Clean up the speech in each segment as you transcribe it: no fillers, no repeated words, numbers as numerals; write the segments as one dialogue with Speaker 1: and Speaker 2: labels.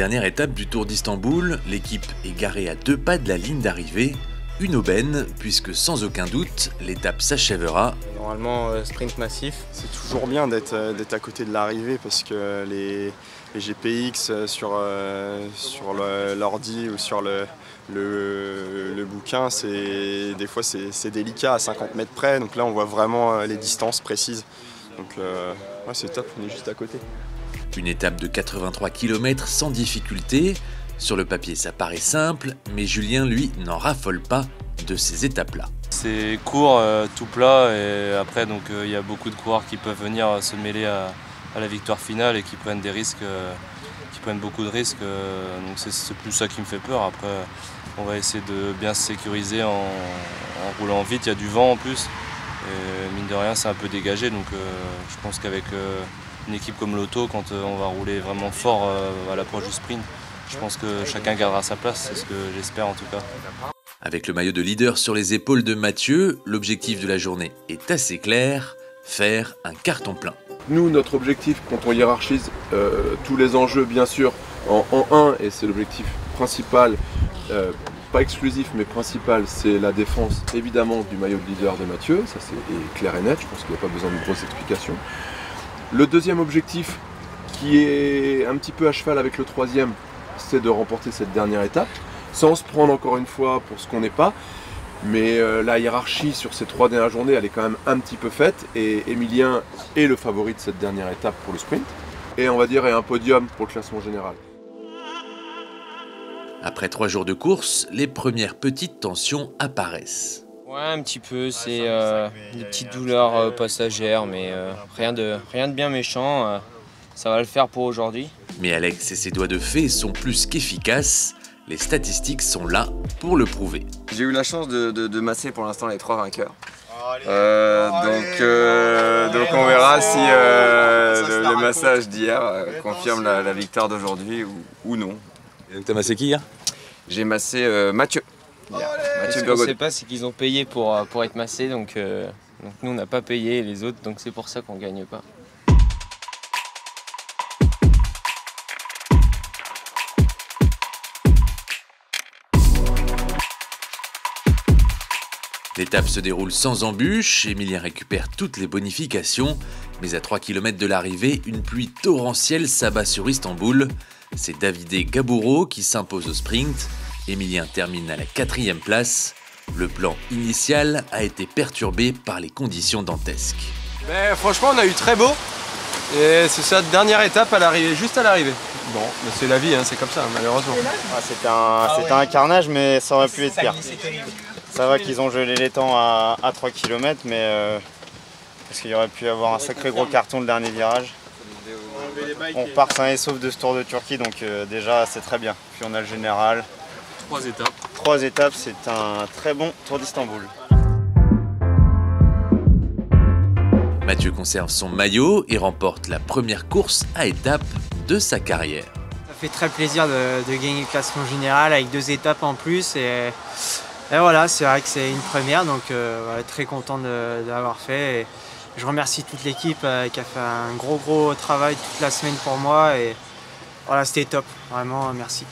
Speaker 1: dernière étape du Tour d'Istanbul, l'équipe est garée à 2 pas de la ligne d'arrivée. Une aubaine, puisque sans aucun doute, l'étape s'achèvera.
Speaker 2: Normalement, sprint massif.
Speaker 3: C'est toujours bien d'être à côté de l'arrivée parce que les GPX sur l'ordi ou sur le bouquin, des fois c'est délicat à 50 mètres près. Donc là, on voit vraiment les distances précises. Donc ouais, c'est top, on est juste à côté.
Speaker 1: Une étape de 83 km sans difficulté. Sur le papier, ça paraît simple, mais Julien, lui, n'en raffole pas de ces étapes-là.
Speaker 4: C'est court, tout plat, et après, il y a beaucoup de coureurs qui peuvent venir se mêler à la victoire finale et qui prennent des risques, qui prennent beaucoup de risques. Donc c'est plus ça qui me fait peur. Après, on va essayer de bien se sécuriser en roulant vite. Il y a du vent en plus, et mine de rien, c'est un peu dégagé. Donc je pense qu'avec une équipe comme l'Auto, quand on va rouler vraiment fort à l'approche du sprint, je pense que chacun gardera sa place, c'est ce que j'espère en tout cas.
Speaker 1: Avec le maillot de leader sur les épaules de Mathieu, l'objectif de la journée est assez clair, faire un carton plein.
Speaker 5: Nous, notre objectif, quand on hiérarchise tous les enjeux, bien sûr, en 1, et c'est l'objectif principal, pas exclusif mais principal, c'est la défense évidemment du maillot de leader de Mathieu, ça c'est clair et net, je pense qu'il n'y a pas besoin de grosses explications. Le deuxième objectif, qui est un petit peu à cheval avec le troisième, c'est de remporter cette dernière étape, sans se prendre encore une fois pour ce qu'on n'est pas. Mais la hiérarchie sur ces 3 dernières journées, elle est quand même un petit peu faite. Et Emilien est le favori de cette dernière étape pour le sprint. Et on va dire un podium pour le classement général.
Speaker 1: Après 3 jours de course, les premières petites tensions apparaissent.
Speaker 2: Ouais, un petit peu, c'est des petites douleurs passagères, mais rien de bien méchant. Ça va le faire pour aujourd'hui.
Speaker 1: Mais Alex et ses doigts de fée sont plus qu'efficaces. Les statistiques sont là pour le prouver.
Speaker 6: J'ai eu la chance de masser pour l'instant les 3 vainqueurs. Donc on verra si le massage d'hier confirme la victoire d'aujourd'hui ou non.
Speaker 1: Et donc t'as massé qui hier?
Speaker 6: J'ai massé Mathieu.
Speaker 2: Ce qu'on ne sait pas, c'est qu'ils ont payé pour être massés, donc nous on n'a pas payé les autres, donc c'est pour ça qu'on ne gagne pas.
Speaker 1: L'étape se déroule sans embûches, Emilien récupère toutes les bonifications, mais à 3 km de l'arrivée, une pluie torrentielle s'abat sur Istanbul. C'est Davide Gaburo qui s'impose au sprint. Emilien termine à la 4e place. Le plan initial a été perturbé par les conditions dantesques.
Speaker 7: Mais franchement, on a eu très beau. Et c'est sa dernière étape à l'arrivée, juste à l'arrivée. Bon, c'est la vie, hein, c'est comme ça, malheureusement.
Speaker 8: C'était un carnage, mais ça aurait pu être pire. Ça va qu'ils ont gelé les temps à 3 km, mais parce qu'il y aurait pu y avoir un sacré gros carton le dernier virage. On repart sain et sauf de ce Tour de Turquie, donc déjà c'est très bien. Puis on a le général.
Speaker 4: 3 étapes.
Speaker 8: 3 étapes, c'est un très bon Tour d'Istanbul.
Speaker 1: Mathieu conserve son maillot et remporte la première course à étapes de sa carrière.
Speaker 9: Ça fait très plaisir de gagner le classement général avec 2 étapes en plus. Et voilà, c'est vrai que c'est une première, donc voilà, très content de l'avoir fait. Et je remercie toute l'équipe qui a fait un gros travail toute la semaine pour moi. Et voilà, c'était top, vraiment merci.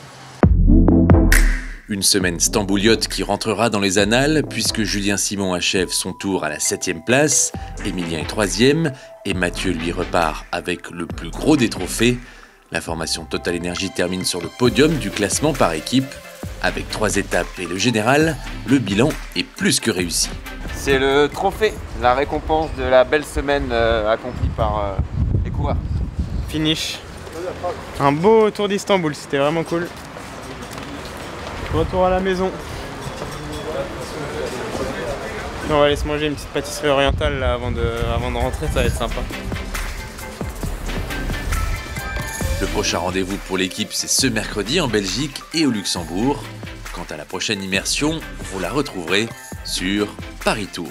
Speaker 1: Une semaine stambouliote qui rentrera dans les annales puisque Julien Simon achève son tour à la 7e place, Emilien est 3e et Mathieu lui repart avec le plus gros des trophées. La formation Total Energy termine sur le podium du classement par équipe. Avec 3 étapes et le général, le bilan est plus que réussi.
Speaker 6: C'est le trophée, la récompense de la belle semaine accomplie par les coureurs.
Speaker 2: Finish. Un beau Tour d'Istanbul, c'était vraiment cool. Retour à la maison. On va aller se manger une petite pâtisserie orientale là, avant de rentrer, ça va être sympa.
Speaker 1: Le prochain rendez-vous pour l'équipe, c'est ce mercredi en Belgique et au Luxembourg. Quant à la prochaine immersion, vous la retrouverez sur Paris Tour.